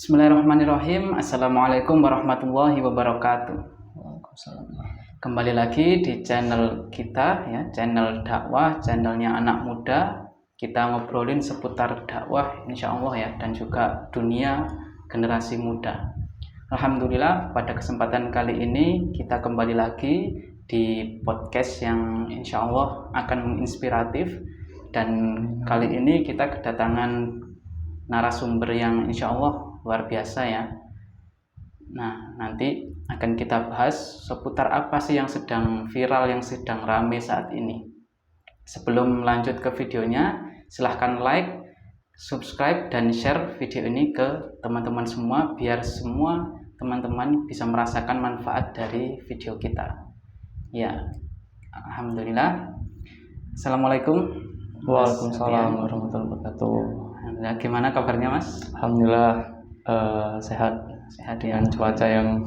Bismillahirrahmanirrahim. Assalamualaikum warahmatullahi wabarakatuh. Waalaikumsalam. Kembali lagi di channel kita ya, channel dakwah, channelnya anak muda. Kita ngobrolin seputar dakwah insya Allah ya, dan juga dunia generasi muda. Alhamdulillah pada kesempatan kali ini kita kembali lagi di podcast yang insya Allah akan menginspiratif. Dan kali ini kita kedatangan narasumber yang insya Allah luar biasa ya. Nah, nanti akan kita bahas seputar apa sih yang sedang viral, yang sedang rame saat ini. Sebelum lanjut ke videonya, silahkan like, subscribe, dan share video ini ke teman-teman semua, biar semua teman-teman bisa merasakan manfaat dari video kita. Ya, Alhamdulillah. Assalamualaikum. Waalaikumsalam warahmatullahi wabarakatuh. Alhamdulillah, gimana kabarnya Mas? Alhamdulillah sehat Ya. dengan cuaca yang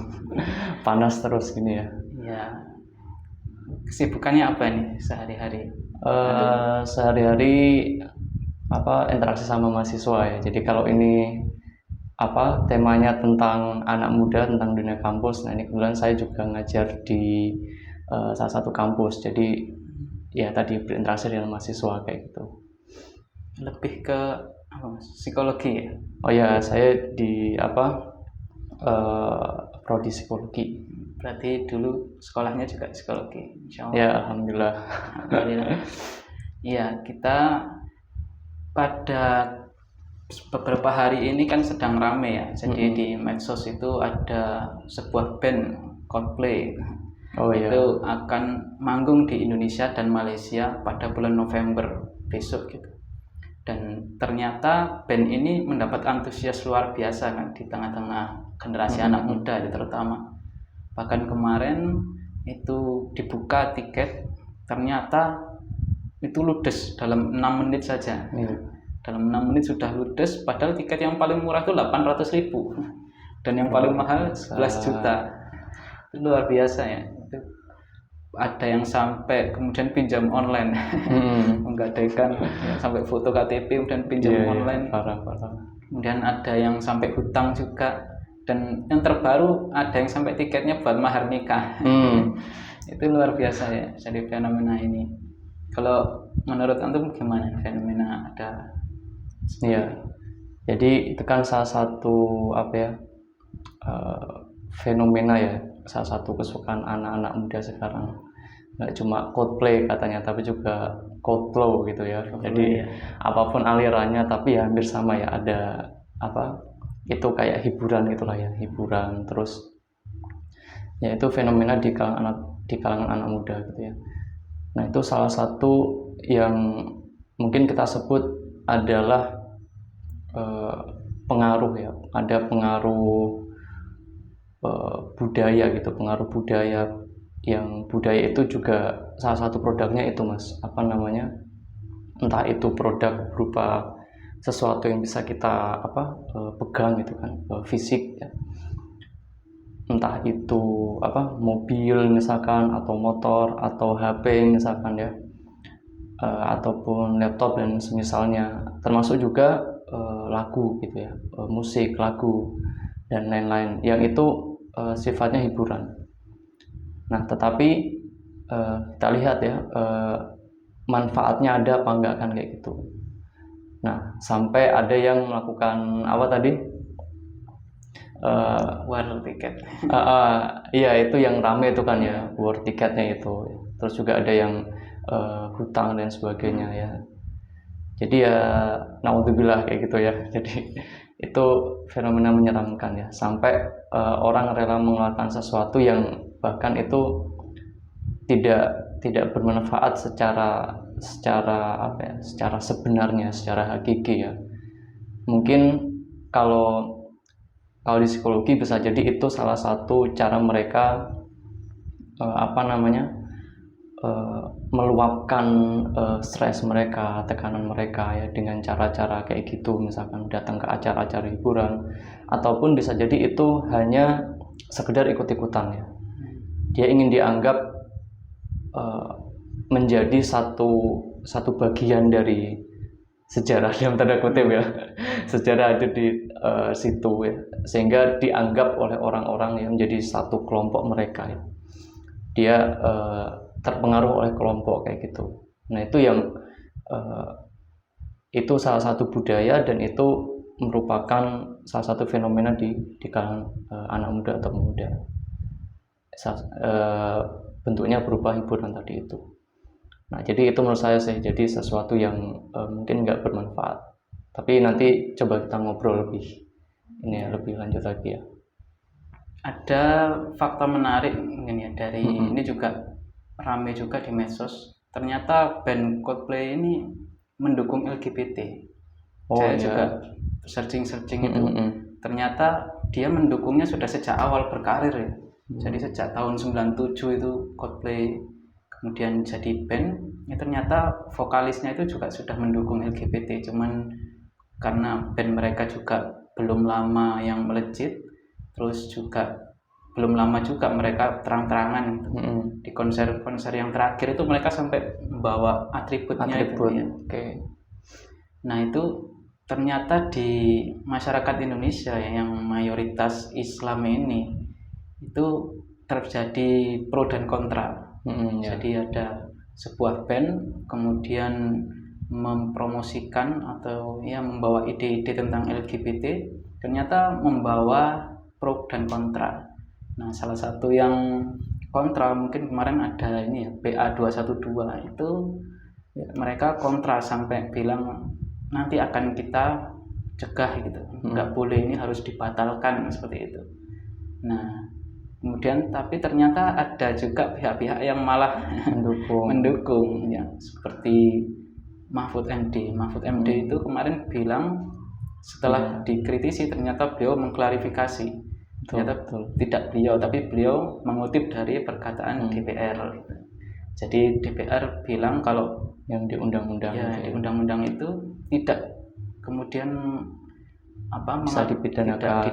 panas terus gini ya. Ya. Kesibukannya apa nih sehari-hari? Sehari-hari interaksi sama mahasiswa ya. Jadi kalau ini temanya tentang anak muda, tentang dunia kampus. Nah, ini kebetulan saya juga ngajar di salah satu kampus. Jadi ya tadi berinteraksi dengan mahasiswa kayak gitu. Lebih ke psikologi ya? Oh ya, saya di prodi psikologi. Berarti dulu sekolahnya juga psikologi, insya Allah. Ya, alhamdulillah. Iya, kita pada beberapa hari ini kan sedang rame ya. Jadi di medsos itu ada sebuah band Coldplay. Oh iya. Itu akan manggung di Indonesia dan Malaysia pada bulan November besok gitu. Dan ternyata band ini mendapat antusias luar biasa kan di tengah-tengah generasi anak muda ya, terutama. Bahkan kemarin itu dibuka tiket, ternyata itu ludes dalam 6 menit saja. Dalam 6 menit sudah ludes, padahal tiket yang paling murah itu 800.000 dan yang paling mahal 11 juta. Itu luar biasa ya. Ada yang sampai kemudian pinjam online, menggadaikan sampai foto KTP kemudian pinjam online. Parah. Kemudian ada yang sampai hutang juga, dan yang terbaru ada yang sampai tiketnya buat mahar nikah. Itu luar biasa ya, jadi fenomena ini. Kalau menurut antum gimana fenomena ada? Iya. Jadi itu kan salah satu fenomena ya, salah satu kesukaan anak-anak muda sekarang. Nggak cuma Coldplay katanya, tapi juga Coldflow gitu ya. Jadi apapun alirannya, tapi ya hampir sama ya. Ada itu kayak hiburan gitulah ya, hiburan. Terus ya itu fenomena di kalangan anak muda gitu ya. Nah, itu salah satu yang mungkin kita sebut adalah pengaruh ya. Ada pengaruh budaya gitu, pengaruh budaya, yang budaya itu juga salah satu produknya itu Mas, entah itu produk berupa sesuatu yang bisa kita pegang gitu kan, fisik ya, entah itu mobil misalkan, atau motor, atau HP misalkan ya, ataupun laptop dan semisalnya, termasuk juga lagu gitu ya, musik, lagu dan lain-lain yang itu sifatnya hiburan. Nah, tetapi kita lihat ya, manfaatnya ada apa enggak kan kayak gitu. Nah, sampai ada yang melakukan war tiket. Iya, itu yang rame itu kan ya, war tiketnya itu. Terus juga ada yang hutang dan sebagainya ya. Jadi ya naudzubillah kayak gitu ya. Jadi itu fenomena menyeramkan ya, sampai orang rela mengeluarkan sesuatu yang bahkan itu tidak bermanfaat secara sebenarnya, secara hakiki ya. Mungkin kalau di psikologi bisa jadi itu salah satu cara mereka meluapkan stres mereka, tekanan mereka ya, dengan cara-cara kayak gitu, misalkan datang ke acara-acara hiburan, ataupun bisa jadi itu hanya sekedar ikut-ikutan ya. Dia ingin dianggap menjadi satu bagian dari sejarah dalam tanda kutip ya, sejarah ada di situ ya, sehingga dianggap oleh orang-orang yang menjadi satu kelompok mereka ya. Dia terpengaruh oleh kelompok kayak gitu. Nah itu yang itu salah satu budaya, dan itu merupakan salah satu fenomena di kalangan anak muda atau pemuda. Bentuknya berupa hiburan tadi itu. Nah jadi itu menurut saya sih jadi sesuatu yang mungkin nggak bermanfaat. Tapi nanti coba kita ngobrol lebih lanjut lagi ya. Ada fakta menarik mungkin ya dari ini juga rame juga di medsos. Ternyata band Coldplay ini mendukung LGBT. Saya juga searching itu. Ternyata dia mendukungnya sudah sejak awal berkarir ya. Jadi sejak tahun 97 itu Coldplay kemudian jadi band. Ya ternyata vokalisnya itu juga sudah mendukung LGBT. Cuman karena band mereka juga belum lama yang melejit, terus juga belum lama juga mereka terang-terangan gitu. Di konser-konser yang terakhir itu mereka sampai membawa atributnya itu ya. Nah itu ternyata di masyarakat Indonesia yang mayoritas Islam ini itu terjadi pro dan kontra. Jadi ada sebuah band kemudian mempromosikan atau ya membawa ide-ide tentang LGBT, ternyata membawa pro dan kontra. Nah salah satu yang kontra mungkin kemarin ada ini ya, BA212 itu ya, mereka kontra sampai bilang nanti akan kita cegah gitu, nggak boleh, ini harus dibatalkan seperti itu. Nah kemudian tapi ternyata ada juga pihak-pihak yang malah mendukung ya, seperti Mahfud MD itu kemarin bilang setelah dikritisi ternyata beliau mengklarifikasi, ternyata tidak beliau tapi beliau mengutip dari perkataan DPR. Jadi DPR bilang kalau yang di undang-undang di undang-undang itu tidak kemudian bisa dipidanakan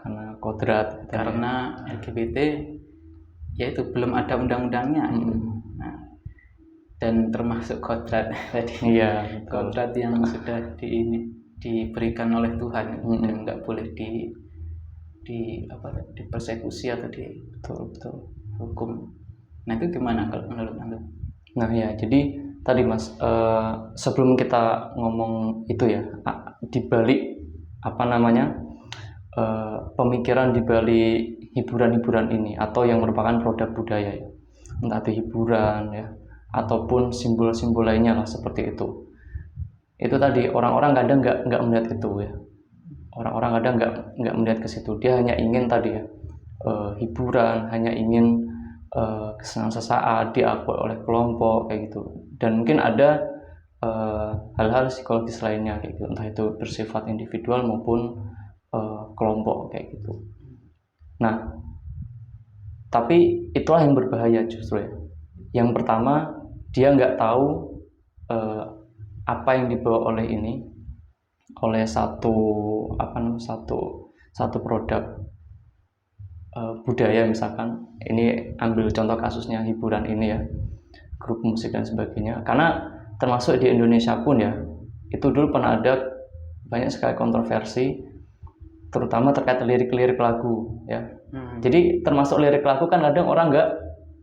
karena kodrat karena LGBT yaitu belum ada undang-undangnya. Nah, dan termasuk kodrat tadi kodrat yang sudah diberikan oleh Tuhan dan nggak boleh dipersekusi atau dihukum. Nah itu gimana kalau menurut Anda? Nah ya jadi tadi Mas, sebelum kita ngomong itu ya, dibalik pemikiran dibalik hiburan-hiburan ini atau yang merupakan produk budaya ya, entah itu hiburan ya ataupun simbol-simbol lainnya lah seperti itu. Itu tadi orang-orang kadang nggak melihat itu ya, orang-orang kadang nggak melihat ke situ. Dia hanya ingin tadi ya hiburan, hanya ingin kesenangan sesaat, diakui oleh kelompok kayak gitu. Dan mungkin ada hal-hal psikologis lainnya kayak gitu, entah itu bersifat individual maupun kelompok kayak gitu. Nah tapi itulah yang berbahaya justru ya. Yang pertama dia nggak tahu apa yang dibawa oleh satu produk budaya. Misalkan ini ambil contoh kasusnya hiburan ini ya, grup musik dan sebagainya. Karena termasuk di Indonesia pun ya, itu dulu pernah ada banyak sekali kontroversi, terutama terkait lirik-lirik lagu ya. Jadi termasuk lirik lagu kan kadang orang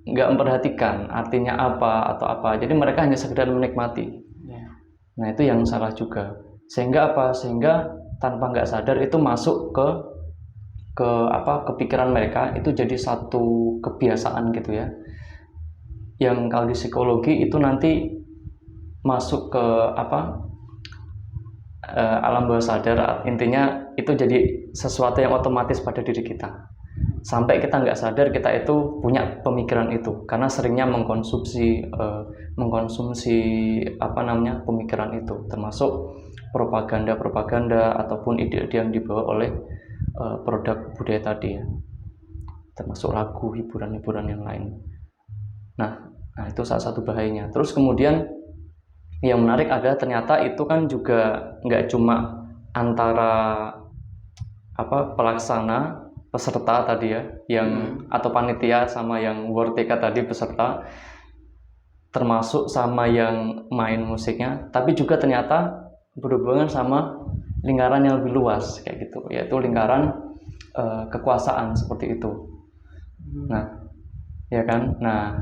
nggak memperhatikan artinya apa atau apa, jadi mereka hanya sekedar menikmati. Nah itu yang salah juga, sehingga tanpa nggak sadar itu masuk ke kepikiran mereka, itu jadi satu kebiasaan gitu ya, yang kalau di psikologi itu nanti masuk ke alam bawah sadar. Intinya itu jadi sesuatu yang otomatis pada diri kita, sampai kita nggak sadar kita itu punya pemikiran itu karena seringnya mengkonsumsi pemikiran itu, termasuk propaganda ataupun ide-ide yang dibawa oleh produk budaya tadi ya, termasuk lagu, hiburan yang lain. Nah itu salah satu bahayanya. Terus kemudian yang menarik adalah ternyata itu kan juga nggak cuma antara pelaksana peserta tadi ya, yang atau panitia sama yang world TK tadi peserta, termasuk sama yang main musiknya, tapi juga ternyata berhubungan sama lingkaran yang lebih luas kayak gitu, yaitu lingkaran kekuasaan seperti itu. Nah, ya kan? Nah,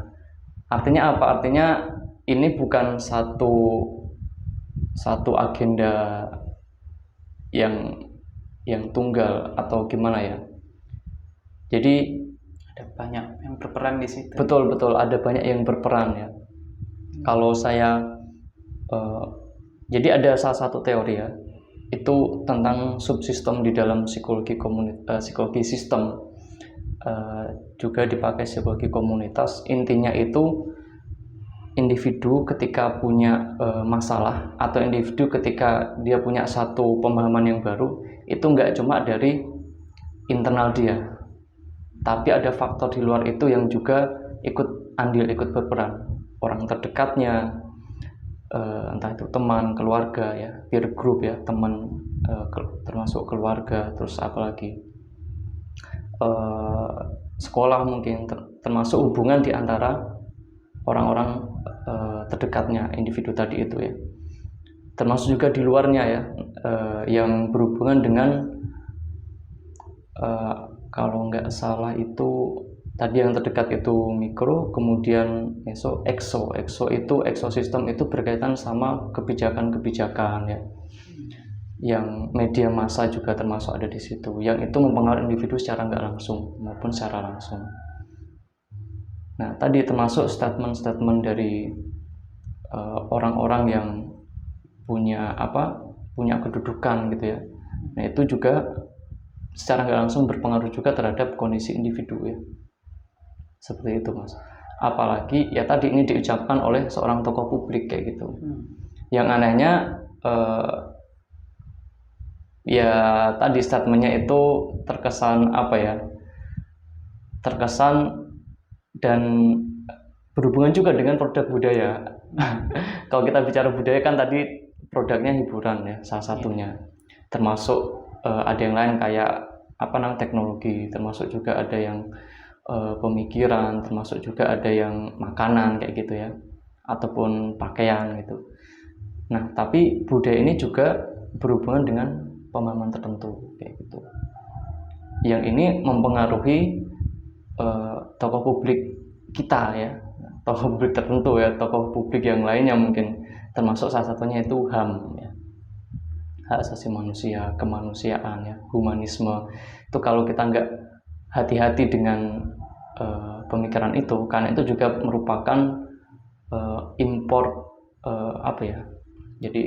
artinya apa? Artinya ini bukan satu agenda yang tunggal atau gimana ya. Jadi ada banyak yang berperan di situ. Betul, ada banyak yang berperan ya. Kalau saya jadi ada salah satu teori ya, itu tentang subsistem di dalam psikologi sistem, juga dipakai psikologi komunitas. Intinya itu individu ketika punya masalah atau individu ketika dia punya satu pemahaman yang baru, itu nggak cuma dari internal dia, tapi ada faktor di luar itu yang juga ikut berperan. Orang terdekatnya, entah itu teman, keluarga ya, peer group ya, teman, termasuk keluarga, terus apalagi sekolah mungkin, termasuk hubungan di antara orang-orang terdekatnya individu tadi itu ya, termasuk juga di luarnya ya, yang berhubungan dengan kalau nggak salah itu tadi yang terdekat itu mikro, kemudian exo itu ekosistem itu berkaitan sama kebijakan ya, yang media massa juga termasuk ada di situ, yang itu mempengaruhi individu secara nggak langsung maupun secara langsung. Nah, tadi termasuk statement-statement dari orang-orang yang punya kedudukan gitu ya. Nah, itu juga secara nggak langsung berpengaruh juga terhadap kondisi individu ya. Seperti itu, Mas. Apalagi ya tadi ini diucapkan oleh seorang tokoh publik kayak gitu. Yang anehnya ya tadi statementnya itu terkesan dan berhubungan juga dengan produk budaya. Kalau kita bicara budaya kan tadi produknya hiburan ya salah satunya, termasuk ada yang lain kayak teknologi, termasuk juga ada yang pemikiran, termasuk juga ada yang makanan kayak gitu ya, ataupun pakaian gitu. Nah, tapi budaya ini juga berhubungan dengan pemahaman tertentu kayak gitu, yang ini mempengaruhi tokoh publik kita ya, tokoh publik tertentu ya, tokoh publik yang lainnya mungkin, termasuk salah satunya itu HAM ya, hak asasi manusia, kemanusiaan ya, humanisme. Itu kalau kita nggak hati-hati dengan pemikiran itu, karena itu juga merupakan import jadi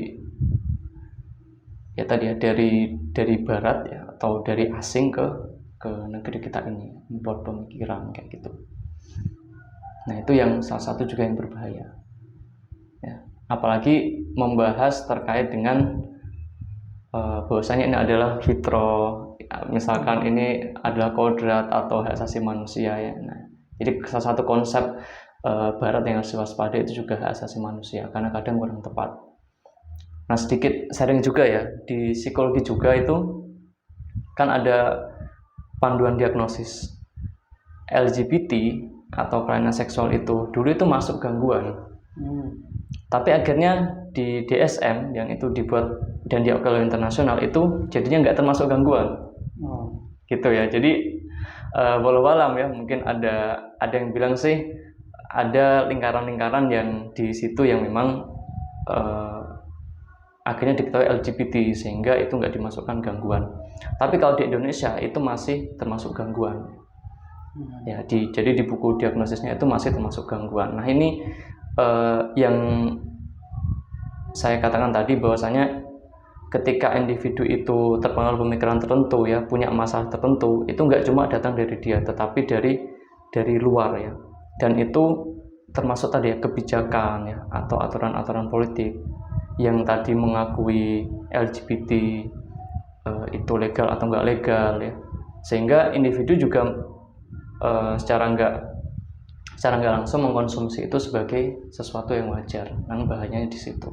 ya tadi ya dari barat ya, atau dari asing ke negeri kita ini, import pemikiran kayak gitu. Nah, itu yang salah satu juga yang berbahaya ya, apalagi membahas terkait dengan bahwasanya ini adalah fitrah, misalkan ini adalah kodrat atau hak asasi manusia ya. Nah, jadi salah satu konsep barat yang harus diwaspadai itu juga hak asasi manusia, karena kadang kurang tepat. Nah, sedikit sharing juga ya, di psikologi juga itu kan ada panduan diagnosis LGBT atau kelainan seksual itu dulu itu masuk gangguan. Tapi akhirnya di DSM yang itu dibuat dan diakui oleh internasional itu jadinya nggak termasuk gangguan. Gitu ya. Jadi walau alam ya, mungkin ada yang bilang sih ada lingkaran-lingkaran yang di situ yang memang akhirnya diketahui LGBT sehingga itu nggak dimasukkan gangguan. Tapi kalau di Indonesia itu masih termasuk gangguan. Ya, jadi di buku diagnosisnya itu masih termasuk gangguan. Nah, ini yang saya katakan tadi, bahwasanya ketika individu itu terpengaruh pemikiran tertentu ya, punya masalah tertentu, itu nggak cuma datang dari dia, tetapi dari luar ya. Dan itu termasuk tadi ya kebijakan ya, atau aturan-aturan politik yang tadi mengakui LGBT itu legal atau nggak legal ya, sehingga individu juga secara nggak langsung mengkonsumsi itu sebagai sesuatu yang wajar. Nah, bahayanya di situ.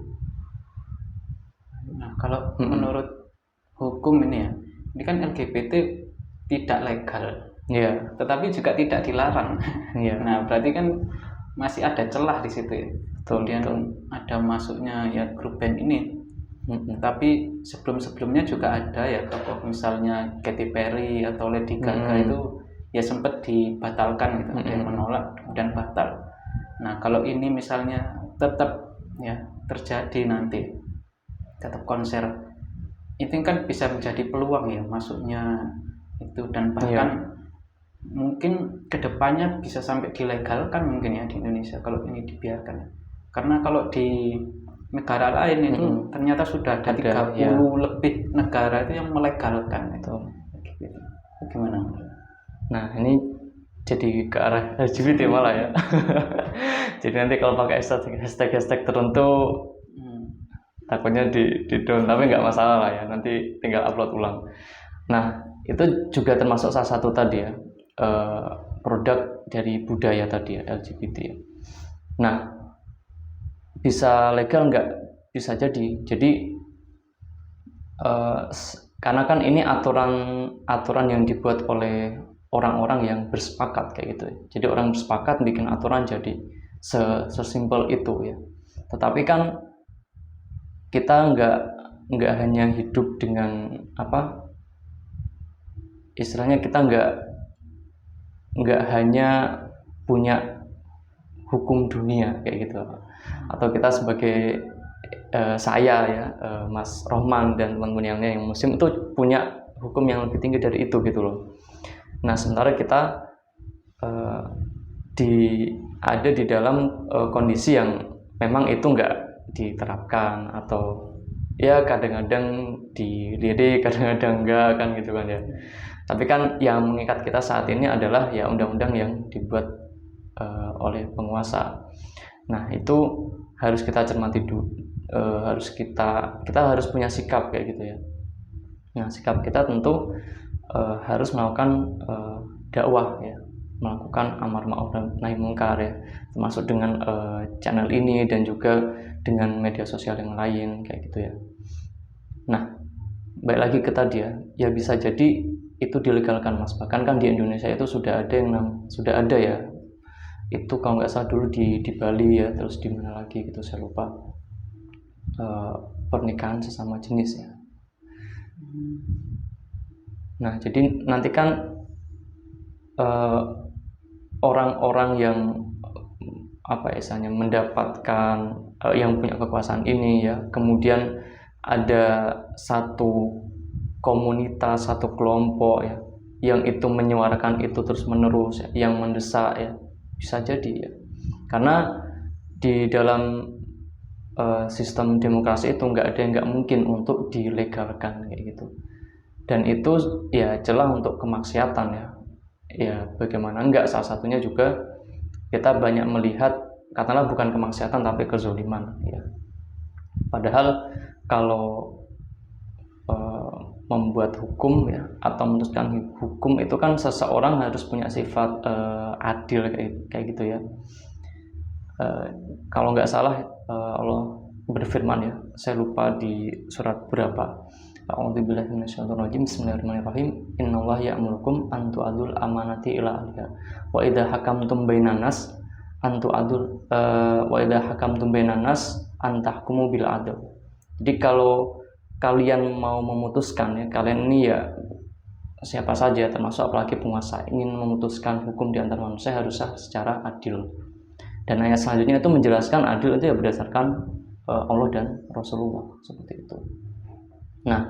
Nah, kalau menurut hukum ini kan LGBT tidak legal, yeah, tetapi juga tidak dilarang. Yeah. Nah, berarti kan masih ada celah di situ ya. Kemudian ada masuknya ya grup band ini. Tapi sebelumnya juga ada ya tokoh misalnya Katy Perry atau Lady Gaga itu ya sempat dibatalkan gitu, ada yang menolak kemudian batal. Nah kalau ini misalnya tetap ya terjadi nanti, tetap konser, itu kan bisa menjadi peluang ya masuknya itu, dan bahkan mungkin kedepannya bisa sampai dilegalkan mungkin ya di Indonesia kalau ini dibiarkan. Karena kalau di negara lain itu ternyata sudah ada 30 lebih negara itu yang melegalkan itu. Bagaimana? Nah ini jadi ke arah LGBT malah ya. Jadi nanti kalau pakai hashtag tertentu takutnya di down, tapi nggak masalah lah ya, nanti tinggal upload ulang. Nah itu juga termasuk salah satu tadi ya, produk dari budaya tadi ya, LGBT ya. Nah bisa legal nggak? Bisa jadi karena kan ini aturan yang dibuat oleh orang-orang yang bersepakat kayak gitu ya. Jadi orang bersepakat bikin aturan jadi sesimpel itu ya. Tetapi kan kita nggak hanya hidup dengan apa istilahnya, kita nggak hanya punya hukum dunia kayak gitu, atau kita sebagai saya ya, Mas Rohman dan teman-teman yang lain yang muslim itu punya hukum yang lebih tinggi dari itu gitu loh. Nah sementara kita ada di dalam kondisi yang memang itu nggak diterapkan, atau ya kadang-kadang dilirik, kadang-kadang enggak kan gitu kan ya. Tapi kan yang mengikat kita saat ini adalah ya undang-undang yang dibuat oleh penguasa. Nah itu harus kita cermati dulu, kita harus punya sikap kayak gitu ya. Nah sikap kita tentu harus melakukan dakwah ya, melakukan amar ma'ruf nahi mungkar ya, termasuk dengan channel ini dan juga dengan media sosial yang lain kayak gitu ya. Nah balik lagi ke tadi ya bisa jadi itu dilegalkan Mas, bahkan kan di Indonesia itu sudah ada ya, itu kalau nggak salah dulu di Bali ya, terus di mana lagi gitu saya lupa, pernikahan sesama jenis ya. Nah jadi nanti kan orang-orang yang apa istilahnya mendapatkan yang punya kekuasaan ini ya, kemudian ada satu komunitas, satu kelompok ya yang itu menyuarakan itu terus menerus ya, yang mendesak ya, bisa jadi ya, karena di dalam sistem demokrasi itu nggak ada yang nggak mungkin untuk dilegalkan kayak gitu, dan itu ya celah untuk kemaksiatan ya bagaimana enggak. Salah satunya juga kita banyak melihat katakanlah bukan kemaksiatan tapi kezoliman ya, padahal kalau membuat hukum ya atau memutuskan hukum itu kan seseorang harus punya sifat adil kayak gitu ya. Kalau nggak salah Allah berfirman ya, saya lupa di surat berapa, A'udzubillahi minasyaitonirrajim, bismillahirrahmanirrahim, innallaha ya'murukum an tu'adul amanati ila ahliha wa idza hakamtum bainan nas an tu'adul wa idza hakamtum bainan nas an tahkumu bil adl. Jadi kalau kalian mau memutuskan ya, kalian ini ya siapa saja termasuk apalagi penguasa ingin memutuskan hukum di antara manusia harusnya secara adil. Dan ayat selanjutnya itu menjelaskan adil itu ya berdasarkan Allah dan Rasulullah seperti itu. Nah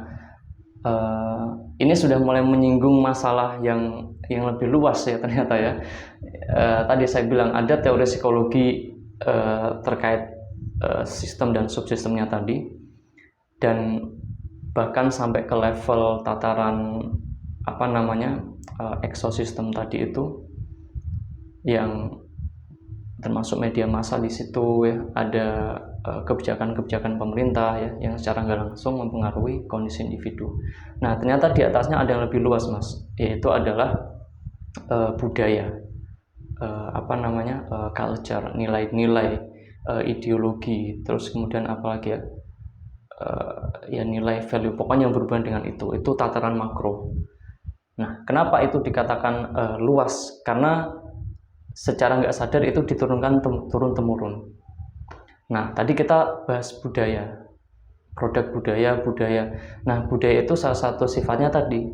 ini sudah mulai menyinggung masalah yang lebih luas ya ternyata ya. Tadi saya bilang ada teori psikologi terkait sistem dan subsistemnya tadi, dan bahkan sampai ke level tataran ekosistem tadi itu yang termasuk media massa di situ ya, ada kebijakan-kebijakan pemerintah ya yang secara nggak langsung mempengaruhi kondisi individu. Nah ternyata di atasnya ada yang lebih luas Mas, yaitu adalah budaya, culture, nilai-nilai, ideologi, terus kemudian apalagi ya nilai value, pokoknya yang berhubungan dengan itu tataran makro. Nah kenapa itu dikatakan luas? Karena secara nggak sadar itu diturunkan turun temurun. Nah, tadi kita bahas budaya, produk budaya. Nah, budaya itu salah satu sifatnya tadi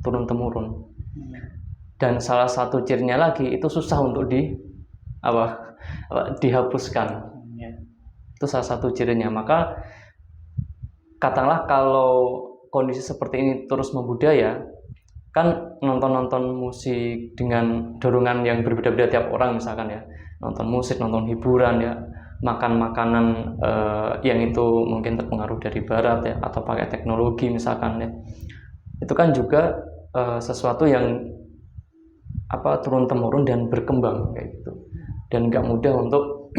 turun temurun. Dan salah satu cirinya lagi itu susah untuk dihapuskan. Itu salah satu cirinya. Maka katakanlah kalau kondisi seperti ini terus membudaya, kan nonton musik dengan dorongan yang berbeda-beda tiap orang misalkan ya, nonton musik, nonton hiburan ya, makan makanan yang itu mungkin terpengaruh dari barat ya, atau pakai teknologi misalkan ya, itu kan juga sesuatu yang turun temurun dan berkembang kayak gitu, dan nggak mudah untuk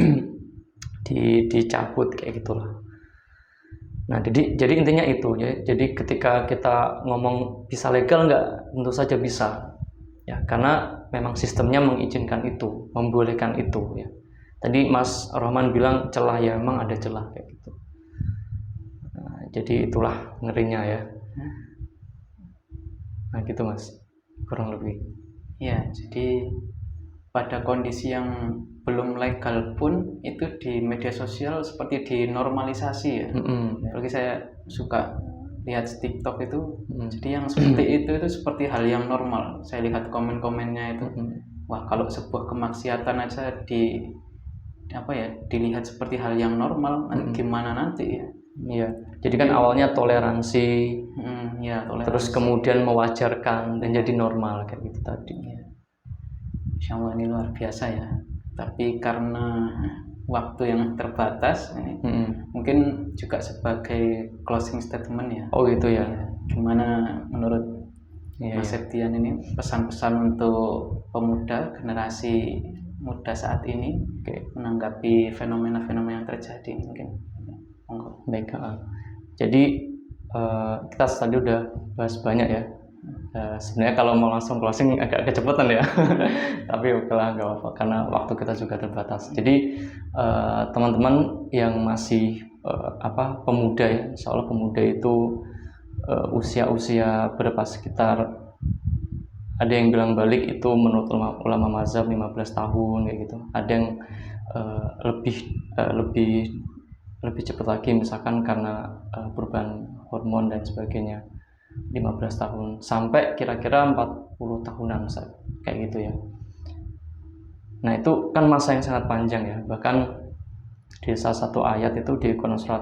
dicabut kayak gitulah. Nah, jadi intinya itu ya. Jadi ketika kita ngomong bisa legal nggak, tentu saja bisa ya, karena memang sistemnya mengizinkan itu, membolehkan itu ya. Tadi Mas Rohman bilang celah, ya memang ada celah kayak gitu. Nah, jadi itulah ngerinya ya. Nah gitu Mas, kurang lebih. Ya, jadi pada kondisi yang belum legal pun itu di media sosial seperti dinormalisasi ya. Apalagi saya suka lihat TikTok itu, jadi yang seperti itu seperti hal yang normal. Saya lihat komen-komennya itu, wah kalau sebuah kemaksiatan aja dilihat seperti hal yang normal, nanti gimana nanti ya? Iya. Jadi kan awalnya toleransi, toleransi, terus kemudian mewajarkan dan jadi normal kayak gitu tadi. Ya. Insya Allah ini luar biasa ya. Tapi karena waktu yang terbatas, mungkin juga sebagai closing statement ya. Oh gitu ya. Gimana menurut Mas Septian ini pesan-pesan untuk pemuda, generasi muda saat ini menanggapi fenomena-fenomena yang terjadi mungkin? Baik. Jadi kita tadi udah bahas banyak ya. Sebenarnya kalau mau langsung closing agak kecepatan ya. Tapi okelah, nggak apa-apa karena waktu kita juga terbatas. Jadi teman-teman yang masih pemuda ya, insya Allah pemuda itu usia berapa, sekitar ada yang bilang balik itu menurut ulama mazhab 15 tahun kayak gitu. Ada yang lebih cepat lagi misalkan karena perubahan hormon dan sebagainya, 15 tahun sampai kira-kira 40 tahunan kayak gitu ya. Nah itu kan masa yang sangat panjang ya. Bahkan di salah satu ayat itu di Quran surat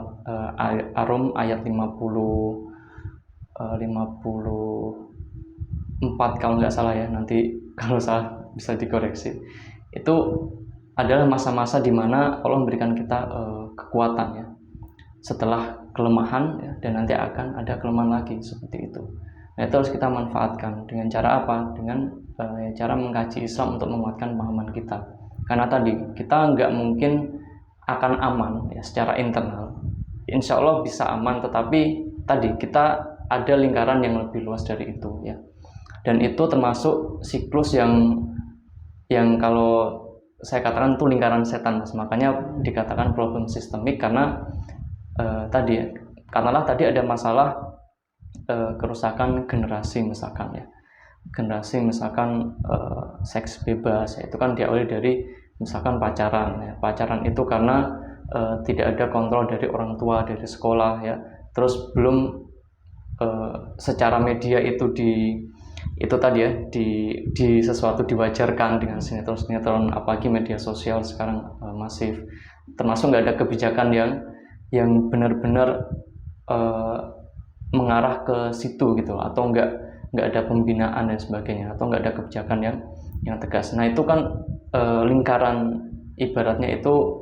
Ar-Rum ayat 54 kalau nggak salah ya, nanti kalau salah bisa dikoreksi. Itu adalah masa-masa di mana Allah memberikan kita kekuatan ya, setelah kelemahan ya, dan nanti akan ada kelemahan lagi seperti itu. Nah itu harus kita manfaatkan dengan cara apa? Dengan cara mengkaji Islam untuk menguatkan pemahaman kita. Karena tadi kita nggak mungkin akan aman ya secara internal. Insya Allah bisa aman, tetapi tadi kita ada lingkaran yang lebih luas dari itu ya. Dan itu termasuk siklus yang kalau saya katakan itu lingkaran setan Mas. Makanya dikatakan problem sistemik karena tadi ya, karenalah tadi ada masalah kerusakan generasi misalkan ya. Generasi misalkan seks bebas ya, itu kan diawali dari misalkan pacaran ya. Pacaran itu karena tidak ada kontrol dari orang tua, dari sekolah ya. Terus belum secara media itu itu tadi ya, di sesuatu diwajarkan dengan sinetron, apalagi media sosial sekarang masif, termasuk nggak ada kebijakan yang benar-benar mengarah ke situ gitu, atau nggak ada pembinaan dan sebagainya, atau nggak ada kebijakan yang tegas. Nah itu kan lingkaran ibaratnya itu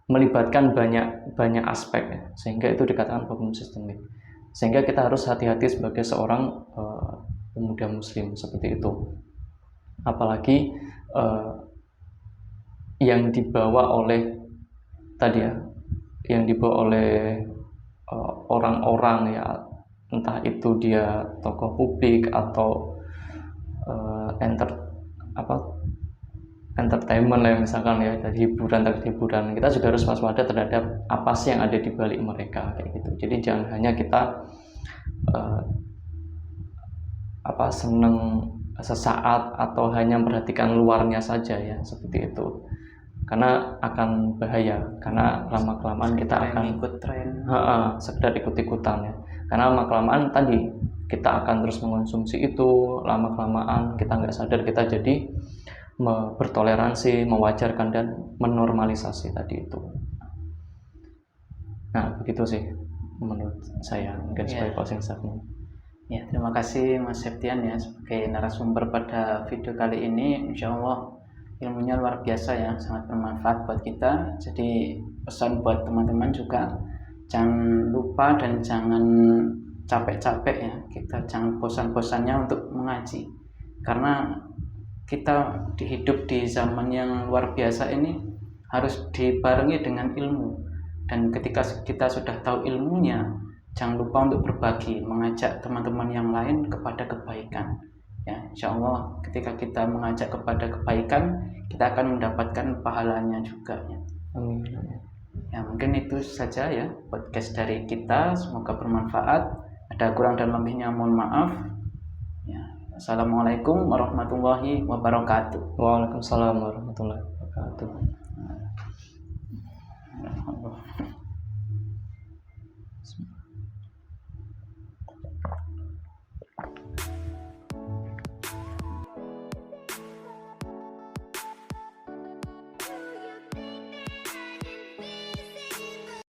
melibatkan banyak aspek ya, sehingga itu dikatakan problem sistemik. Sehingga kita harus hati-hati sebagai seorang pemuda muslim seperti itu, apalagi yang dibawa oleh tadi ya, yang dibawa oleh orang-orang ya, entah itu dia tokoh publik atau entertainment lah misalkan ya, dari hiburan. Kita juga harus waspada terhadap apa sih yang ada di balik mereka kayak gitu. Jadi jangan hanya kita seneng sesaat atau hanya memperhatikan luarnya saja ya, seperti itu. Karena akan bahaya, karena lama-kelamaan kita akan ikut tren, sekedar ikut-ikutan ya. Karena lama-kelamaan tadi kita akan terus mengonsumsi itu, lama-kelamaan kita nggak sadar kita jadi bertoleransi, mewajarkan dan menormalisasi tadi itu. Nah begitu sih menurut saya, mungkin sebagai closing statement. Ya, terima kasih Mas Septian ya sebagai narasumber pada video kali ini. Insya Allah ilmunya luar biasa ya, sangat bermanfaat buat kita. Jadi pesan buat teman-teman juga, jangan lupa dan jangan capek-capek ya, kita jangan bosan-bosannya untuk mengaji. Karena kita hidup di zaman yang luar biasa ini harus dibarengi dengan ilmu. Dan ketika kita sudah tahu ilmunya, jangan lupa untuk berbagi, mengajak teman-teman yang lain kepada kebaikan. Ya, insya Allah ketika kita mengajak kepada kebaikan, kita akan mendapatkan pahalanya juga. Ya. Amin. Ya, mungkin itu saja ya podcast dari kita. Semoga bermanfaat. Ada kurang dan lebihnya mohon maaf. Ya, assalamualaikum warahmatullahi wabarakatuh. Waalaikumsalam warahmatullahi wabarakatuh.